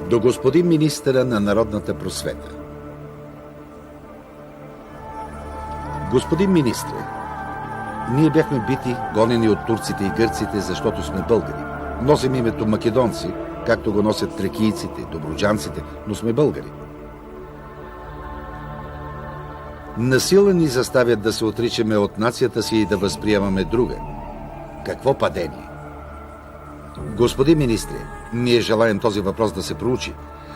До господин министъра на народната просвета. Господин министре, ние бяхме бити, гонени от турците и гърците, защото сме българи. Носим името македонци, както го носят тракийците, добруджанците, но сме българи. Насила ни заставят да се отричаме от нацията си и да възприемаме друга. Какво падение! Господин министре, ние желаем този въпрос да се проучи.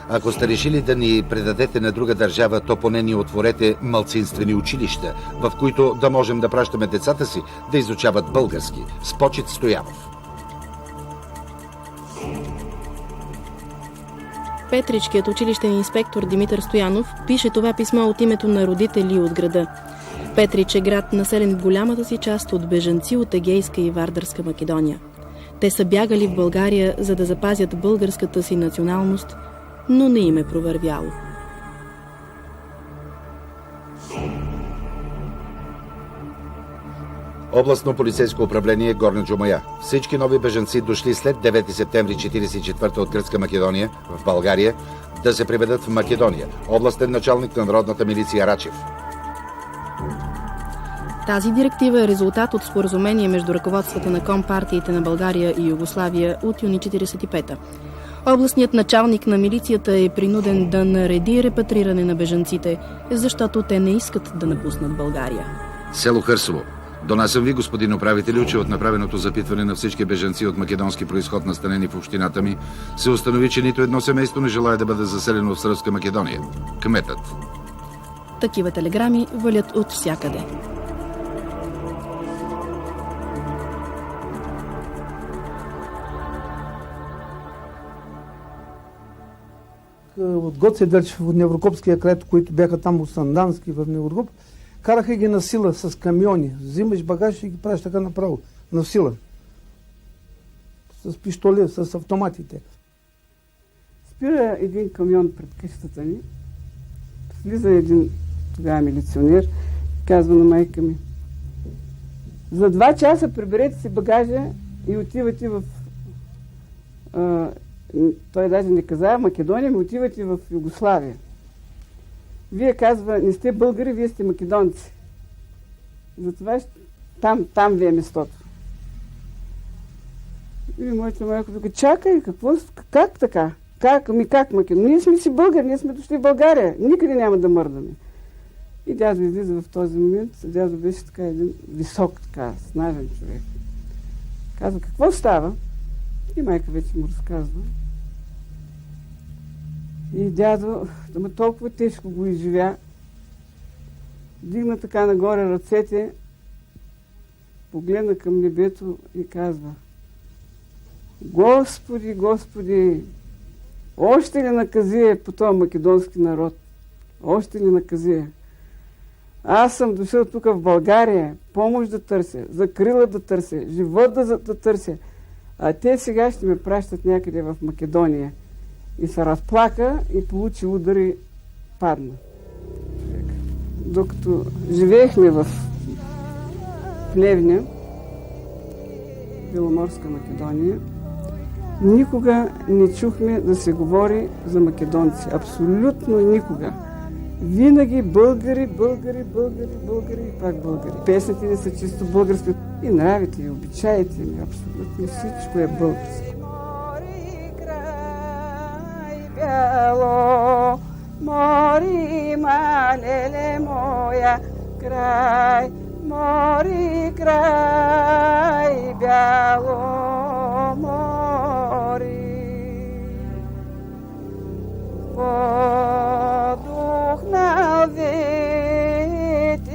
Ако сте решили да ни предадете на друга държава, то поне ни отворете малцинствени училища, в които да можем да пращаме децата си да изучават български. С почит, Стоянов. Петричкият училищен инспектор Димитър Стоянов пише това писмо от името на родители от града. Петрич е град, населен в голямата си част от бежанци от Егейска и Вардарска Македония. Те са бягали в България, за да запазят българската си националност, но не им е провървяло. Областно полицейско управление Горна Джумая. Всички нови бежанци, дошли след 9 септември 1944 от Гръцка Македония в България, да се приведат в Македония. Областен началник на Народната милиция Рачев. Тази директива е резултат от споразумение между ръководствата на компартиите на България и Югославия от юни 1945-та. Областният началник на милицията е принуден да нареди репатриране на бежанците, защото те не искат да напуснат България. Село Хърсово. Донасям ви, господин управител, че от направеното запитване на всички бежанци от македонски произход, настанени в общината ми, се установи, че нито едно семейство не желае да бъде заселено в Сръбска Македония. Кметът. Такива телеграми валят от всякъде. От Гоце Делчев, от Неврокопския край, които бяха там от Сандански в Неврокоп, караха ги на сила с камиони. Взимаш багаж и ги правиш така направо. На сила. С пистоли, с автоматите. Спира един камион пред къщата ни. Влиза един тогава милиционер и казва на майка ми: за 2 часа приберете си багажа и отивате в... той даже не каза Македония, ми отивате в Югославия. Вие, казва, не сте българи, вие сте македонци. Затова там ви е местото. И моята майка тук: чакай, как така? Как Македония? Ние сме си българи, ние сме дошли в България. Никъде няма да мърдаме. И дядо излиза в този момент. Дядо беше така един висок, така, снажен човек. Казва: какво става? И майка вече му разказва. И дядо, ама толкова тежко го изживя, дигна така нагоре ръцете, погледна към небето и казва: Господи, Господи, още ли наказие по този македонски народ? Още ли наказие? Аз съм дошъл тук в България, помощ да търся, закрила да търся, живот да търся, а те сега ще ме пращат някъде в Македония. И се разплака и получи удар и падна. Докато живеехме в Плевня, Беломорска Македония, никога не чухме да се говори за македонци. Абсолютно никога. Винаги българи, българи, българи, българи и пак българи. Песните ни са чисто български. И нравите, и обичаите ми. Абсолютно всичко е българско. Бяло, мори, малеле моя, край, мори, край, бяло, мори. Подухнал ветерот,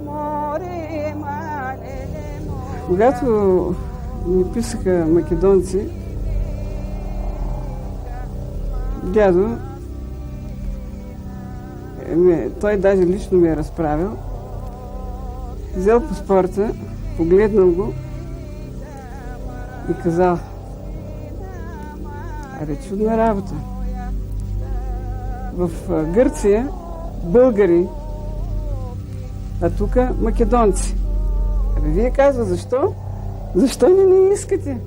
мори, малеле моя. Когато ми писаха македонци, дядо, той даже лично ми е разправил, взел паспорта, погледнал го и казал: аре, чудна работа. В Гърция българи, а тук македонци. Абе, вие казва, защо? Защо не искате?